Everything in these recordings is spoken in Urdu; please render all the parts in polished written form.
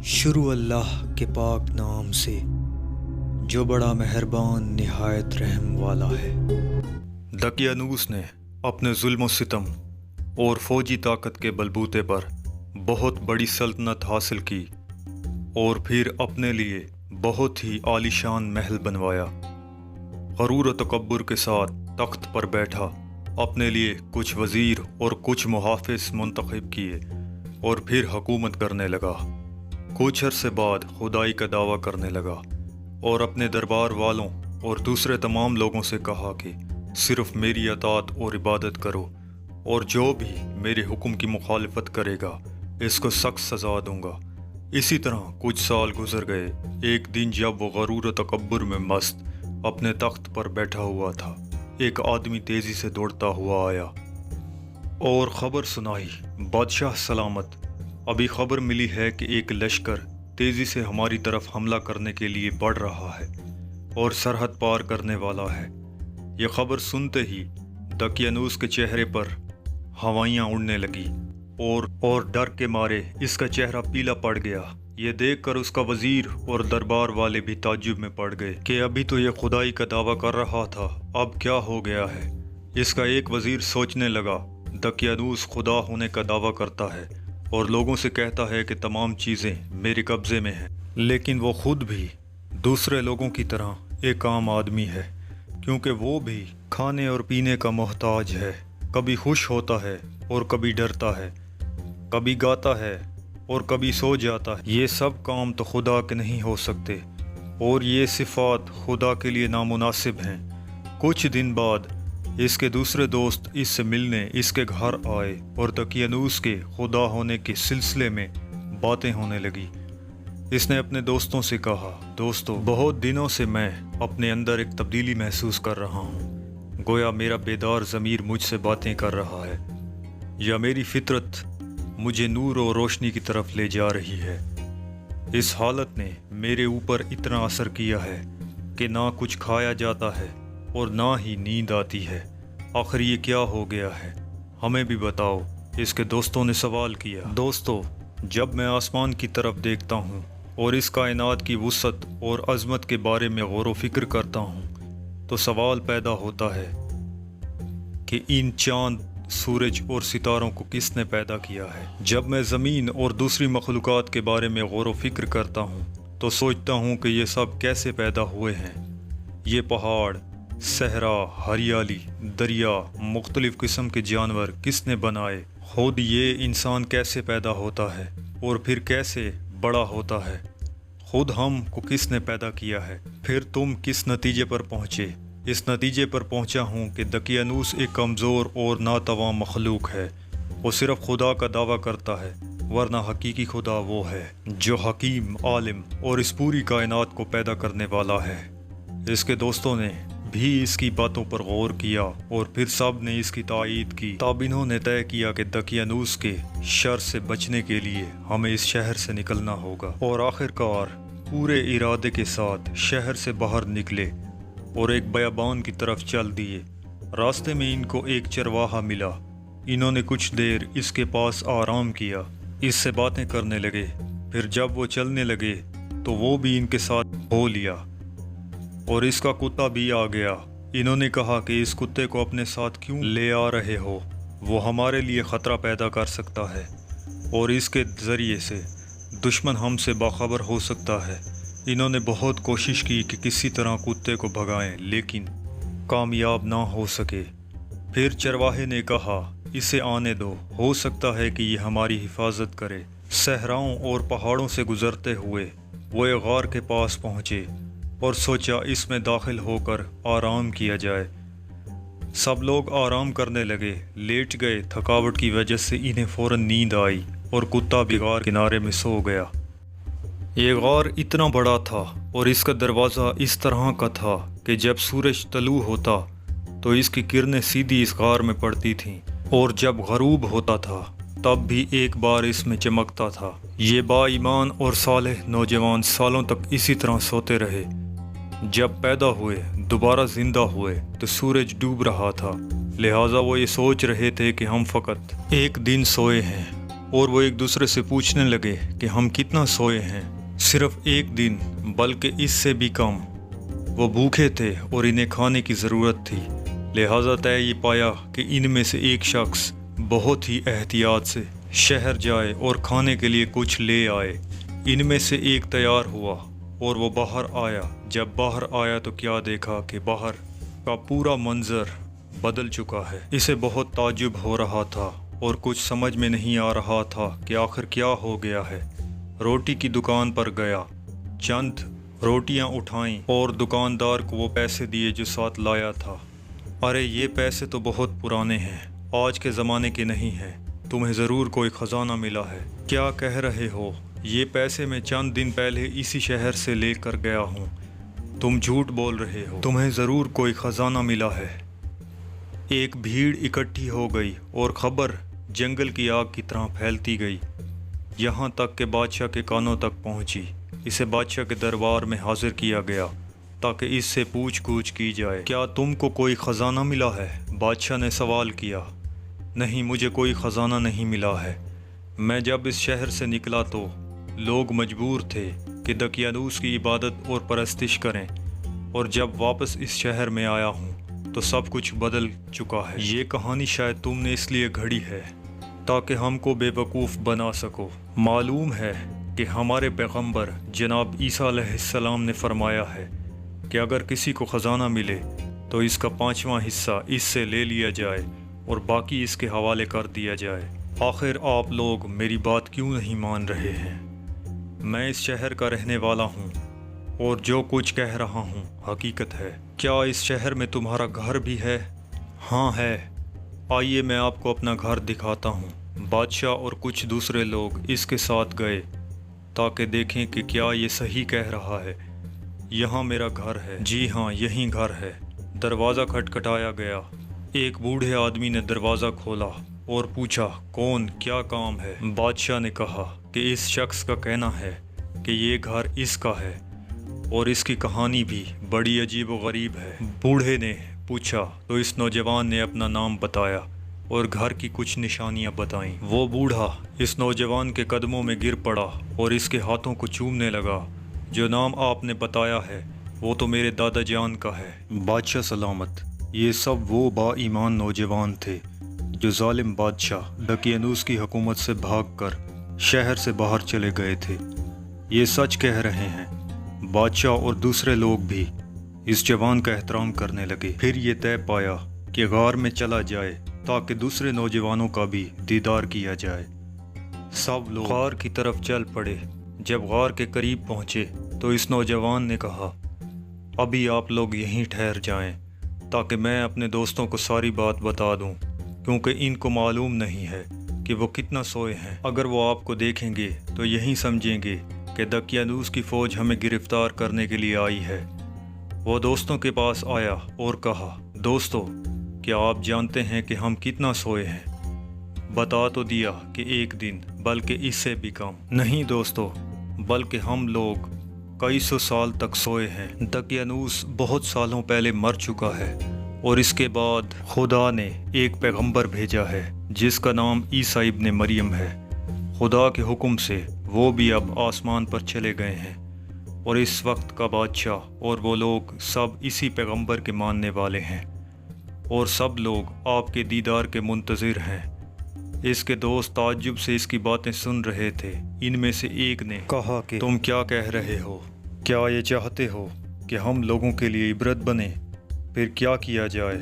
شروع اللہ کے پاک نام سے جو بڑا مہربان نہایت رحم والا ہے۔ دقیانوس نے اپنے ظلم و ستم اور فوجی طاقت کے بلبوتے پر بہت بڑی سلطنت حاصل کی اور پھر اپنے لیے بہت ہی عالیشان محل بنوایا۔ غرور و تکبر کے ساتھ تخت پر بیٹھا، اپنے لیے کچھ وزیر اور کچھ محافظ منتخب کیے اور پھر حکومت کرنے لگا۔ کچھ عرصے بعد خدائی کا دعویٰ کرنے لگا اور اپنے دربار والوں اور دوسرے تمام لوگوں سے کہا کہ صرف میری اطاعت اور عبادت کرو، اور جو بھی میرے حکم کی مخالفت کرے گا اس کو سخت سزا دوں گا۔ اسی طرح کچھ سال گزر گئے۔ ایک دن جب وہ غرور و تکبر میں مست اپنے تخت پر بیٹھا ہوا تھا، ایک آدمی تیزی سے دوڑتا ہوا آیا اور خبر سنائی، بادشاہ سلامت، ابھی خبر ملی ہے کہ ایک لشکر تیزی سے ہماری طرف حملہ کرنے کے لیے بڑھ رہا ہے اور سرحد پار کرنے والا ہے۔ یہ خبر سنتے ہی دقیانوس کے چہرے پر ہوائیاں اڑنے لگی اور ڈر کے مارے اس کا چہرہ پیلا پڑ گیا۔ یہ دیکھ کر اس کا وزیر اور دربار والے بھی تعجب میں پڑ گئے کہ ابھی تو یہ خدائی کا دعویٰ کر رہا تھا، اب کیا ہو گیا ہے۔ اس کا ایک وزیر سوچنے لگا، دقیانوس خدا ہونے کا دعویٰ کرتا ہے اور لوگوں سے کہتا ہے کہ تمام چیزیں میرے قبضے میں ہیں، لیکن وہ خود بھی دوسرے لوگوں کی طرح ایک عام آدمی ہے، کیونکہ وہ بھی کھانے اور پینے کا محتاج ہے۔ کبھی خوش ہوتا ہے اور کبھی ڈرتا ہے، کبھی گاتا ہے اور کبھی سو جاتا ہے۔ یہ سب کام تو خدا کے نہیں ہو سکتے اور یہ صفات خدا کے لیے نامناسب ہیں۔ کچھ دن بعد اس کے دوسرے دوست اس سے ملنے اس کے گھر آئے اور دقیانوس کے خدا ہونے کے سلسلے میں باتیں ہونے لگی۔ اس نے اپنے دوستوں سے کہا، دوستو، بہت دنوں سے میں اپنے اندر ایک تبدیلی محسوس کر رہا ہوں، گویا میرا بیدار ضمیر مجھ سے باتیں کر رہا ہے، یا میری فطرت مجھے نور اور روشنی کی طرف لے جا رہی ہے۔ اس حالت نے میرے اوپر اتنا اثر کیا ہے کہ نہ کچھ کھایا جاتا ہے اور نہ ہی نیند آتی ہے۔ آخر یہ کیا ہو گیا ہے، ہمیں بھی بتاؤ، اس کے دوستوں نے سوال کیا۔ دوستو، جب میں آسمان کی طرف دیکھتا ہوں اور اس کائنات کی وسعت اور عظمت کے بارے میں غور و فکر کرتا ہوں تو سوال پیدا ہوتا ہے کہ ان چاند، سورج اور ستاروں کو کس نے پیدا کیا ہے۔ جب میں زمین اور دوسری مخلوقات کے بارے میں غور و فکر کرتا ہوں تو سوچتا ہوں کہ یہ سب کیسے پیدا ہوئے ہیں۔ یہ پہاڑ، صحرا، ہریالی، دریا، مختلف قسم کے جانور کس نے بنائے؟ خود یہ انسان کیسے پیدا ہوتا ہے اور پھر کیسے بڑا ہوتا ہے؟ خود ہم کو کس نے پیدا کیا ہے؟ پھر تم کس نتیجے پر پہنچے؟ اس نتیجے پر پہنچا ہوں کہ دقیانوس ایک کمزور اور ناتواں مخلوق ہے۔ وہ صرف خدا کا دعویٰ کرتا ہے، ورنہ حقیقی خدا وہ ہے جو حکیم، عالم اور اس پوری کائنات کو پیدا کرنے والا ہے۔ اس کے دوستوں نے بھی اس کی باتوں پر غور کیا اور پھر سب نے اس کی تائید کی۔ تب انہوں نے طے کیا کہ دقیانوس کے شر سے بچنے کے لیے ہمیں اس شہر سے نکلنا ہوگا، اور آخر کار پورے ارادے کے ساتھ شہر سے باہر نکلے اور ایک بیابان کی طرف چل دیے۔ راستے میں ان کو ایک چرواہا ملا، انہوں نے کچھ دیر اس کے پاس آرام کیا، اس سے باتیں کرنے لگے۔ پھر جب وہ چلنے لگے تو وہ بھی ان کے ساتھ ہو لیا اور اس کا کتا بھی آ گیا۔ انہوں نے کہا کہ اس کتے کو اپنے ساتھ کیوں لے آ رہے ہو؟ وہ ہمارے لیے خطرہ پیدا کر سکتا ہے اور اس کے ذریعے سے دشمن ہم سے باخبر ہو سکتا ہے۔ انہوں نے بہت کوشش کی کہ کسی طرح کتے کو بھگائیں، لیکن کامیاب نہ ہو سکے۔ پھر چرواہے نے کہا، اسے آنے دو، ہو سکتا ہے کہ یہ ہماری حفاظت کرے۔ صحراؤں اور پہاڑوں سے گزرتے ہوئے وہ ایک غار کے پاس پہنچے اور سوچا اس میں داخل ہو کر آرام کیا جائے۔ سب لوگ آرام کرنے لگے، لیٹ گئے۔ تھکاوٹ کی وجہ سے انہیں فوراً نیند آئی اور کتا بھی غار کنارے میں سو گیا۔ یہ غار اتنا بڑا تھا اور اس کا دروازہ اس طرح کا تھا کہ جب سورج طلوع ہوتا تو اس کی کرنیں سیدھی اس غار میں پڑتی تھیں، اور جب غروب ہوتا تھا تب بھی ایک بار اس میں چمکتا تھا۔ یہ با ایمان اور صالح نوجوان سالوں تک اسی طرح سوتے رہے۔ جب پیدا ہوئے، دوبارہ زندہ ہوئے تو سورج ڈوب رہا تھا، لہٰذا وہ یہ سوچ رہے تھے کہ ہم فقط ایک دن سوئے ہیں اور وہ ایک دوسرے سے پوچھنے لگے کہ ہم کتنا سوئے ہیں۔ صرف ایک دن بلکہ اس سے بھی کم۔ وہ بھوکے تھے اور انہیں کھانے کی ضرورت تھی، لہٰذا طے یہ پایا کہ ان میں سے ایک شخص بہت ہی احتیاط سے شہر جائے اور کھانے کے لیے کچھ لے آئے۔ ان میں سے ایک تیار ہوا اور وہ باہر آیا۔ جب باہر آیا تو کیا دیکھا کہ باہر کا پورا منظر بدل چکا ہے۔ اسے بہت تعجب ہو رہا تھا اور کچھ سمجھ میں نہیں آ رہا تھا کہ آخر کیا ہو گیا ہے۔ روٹی کی دکان پر گیا، چند روٹیاں اٹھائیں اور دکاندار کو وہ پیسے دیے جو ساتھ لایا تھا۔ ارے یہ پیسے تو بہت پرانے ہیں، آج کے زمانے کے نہیں ہیں، تمہیں ضرور کوئی خزانہ ملا ہے۔ کیا کہہ رہے ہو؟ یہ پیسے میں چند دن پہلے اسی شہر سے لے کر گیا ہوں۔ تم جھوٹ بول رہے ہو، تمہیں ضرور کوئی خزانہ ملا ہے۔ ایک بھیڑ اکٹھی ہو گئی اور خبر جنگل کی آگ کی طرح پھیلتی گئی، یہاں تک کہ بادشاہ کے کانوں تک پہنچی۔ اسے بادشاہ کے دربار میں حاضر کیا گیا تاکہ اس سے پوچھ گچھ کی جائے۔ کیا تم کو کوئی خزانہ ملا ہے؟ بادشاہ نے سوال کیا۔ نہیں، مجھے کوئی خزانہ نہیں ملا ہے۔ میں جب اس شہر سے نکلا تو لوگ مجبور تھے کہ دقیانوس کی عبادت اور پرستش کریں، اور جب واپس اس شہر میں آیا ہوں تو سب کچھ بدل چکا ہے۔ یہ کہانی شاید تم نے اس لیے گھڑی ہے تاکہ ہم کو بے وقوف بنا سکو۔ معلوم ہے کہ ہمارے پیغمبر جناب عیسیٰ علیہ السلام نے فرمایا ہے کہ اگر کسی کو خزانہ ملے تو اس کا 5واں حصہ اس سے لے لیا جائے اور باقی اس کے حوالے کر دیا جائے۔ آخر آپ لوگ میری بات کیوں نہیں مان رہے ہیں؟ میں اس شہر کا رہنے والا ہوں اور جو کچھ کہہ رہا ہوں حقیقت ہے۔ کیا اس شہر میں تمہارا گھر بھی ہے؟ ہاں ہے، آئیے میں آپ کو اپنا گھر دکھاتا ہوں۔ بادشاہ اور کچھ دوسرے لوگ اس کے ساتھ گئے تاکہ دیکھیں کہ کیا یہ صحیح کہہ رہا ہے۔ یہاں میرا گھر ہے، جی ہاں یہیں گھر ہے۔ دروازہ کھٹکھٹایا گیا، ایک بوڑھے آدمی نے دروازہ کھولا اور پوچھا، کون، کیا کام ہے؟ بادشاہ نے کہا کہ اس شخص کا کہنا ہے کہ یہ گھر اس کا ہے اور اس کی کہانی بھی بڑی عجیب و غریب ہے۔ بوڑھے نے پوچھا تو اس نوجوان نے اپنا نام بتایا اور گھر کی کچھ نشانیاں بتائیں۔ وہ بوڑھا اس نوجوان کے قدموں میں گر پڑا اور اس کے ہاتھوں کو چومنے لگا۔ جو نام آپ نے بتایا ہے وہ تو میرے دادا جان کا ہے۔ بادشاہ سلامت، یہ سب وہ با ایمان نوجوان تھے جو ظالم بادشاہ دقیانوس کی حکومت سے بھاگ کر شہر سے باہر چلے گئے تھے۔ یہ سچ کہہ رہے ہیں۔ بادشاہ اور دوسرے لوگ بھی اس جوان کا احترام کرنے لگے۔ پھر یہ طے پایا کہ غار میں چلا جائے تاکہ دوسرے نوجوانوں کا بھی دیدار کیا جائے۔ سب لوگ غار کی طرف چل پڑے۔ جب غار کے قریب پہنچے تو اس نوجوان نے کہا، ابھی آپ لوگ یہیں ٹھہر جائیں تاکہ میں اپنے دوستوں کو ساری بات بتا دوں، کیونکہ ان کو معلوم نہیں ہے کہ وہ کتنا سوئے ہیں۔ اگر وہ آپ کو دیکھیں گے تو یہی سمجھیں گے کہ دقیانوس کی فوج ہمیں گرفتار کرنے کے لیے آئی ہے۔ وہ دوستوں کے پاس آیا اور کہا، دوستو، کیا آپ جانتے ہیں کہ ہم کتنا سوئے ہیں؟ بتا تو دیا کہ ایک دن بلکہ اس سے بھی کم۔ نہیں دوستو، بلکہ ہم لوگ کئی سو سال تک سوئے ہیں۔ دقیانوس بہت سالوں پہلے مر چکا ہے اور اس کے بعد خدا نے ایک پیغمبر بھیجا ہے جس کا نام عیسیٰ ابن مریم ہے۔ خدا کے حکم سے وہ بھی اب آسمان پر چلے گئے ہیں اور اس وقت کا بادشاہ اور وہ لوگ سب اسی پیغمبر کے ماننے والے ہیں، اور سب لوگ آپ کے دیدار کے منتظر ہیں۔ اس کے دوست تعجب سے اس کی باتیں سن رہے تھے۔ ان میں سے ایک نے کہا کہ تم کیا کہہ رہے ہو؟ کیا یہ چاہتے ہو کہ ہم لوگوں کے لیے عبرت بنے؟ پھر کیا کیا جائے؟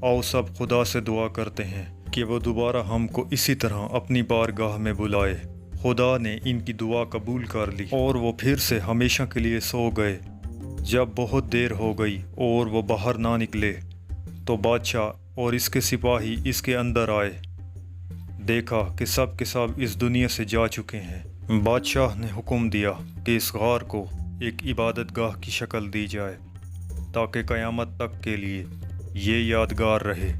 آؤ سب خدا سے دعا کرتے ہیں کہ وہ دوبارہ ہم کو اسی طرح اپنی بارگاہ میں بلائے۔ خدا نے ان کی دعا قبول کر لی اور وہ پھر سے ہمیشہ کے لیے سو گئے۔ جب بہت دیر ہو گئی اور وہ باہر نہ نکلے تو بادشاہ اور اس کے سپاہی اس کے اندر آئے۔ دیکھا کہ سب اس دنیا سے جا چکے ہیں۔ بادشاہ نے حکم دیا کہ اس غار کو ایک عبادت گاہ کی شکل دی جائے تاکہ قیامت تک کے لیے یہ یادگار رہے۔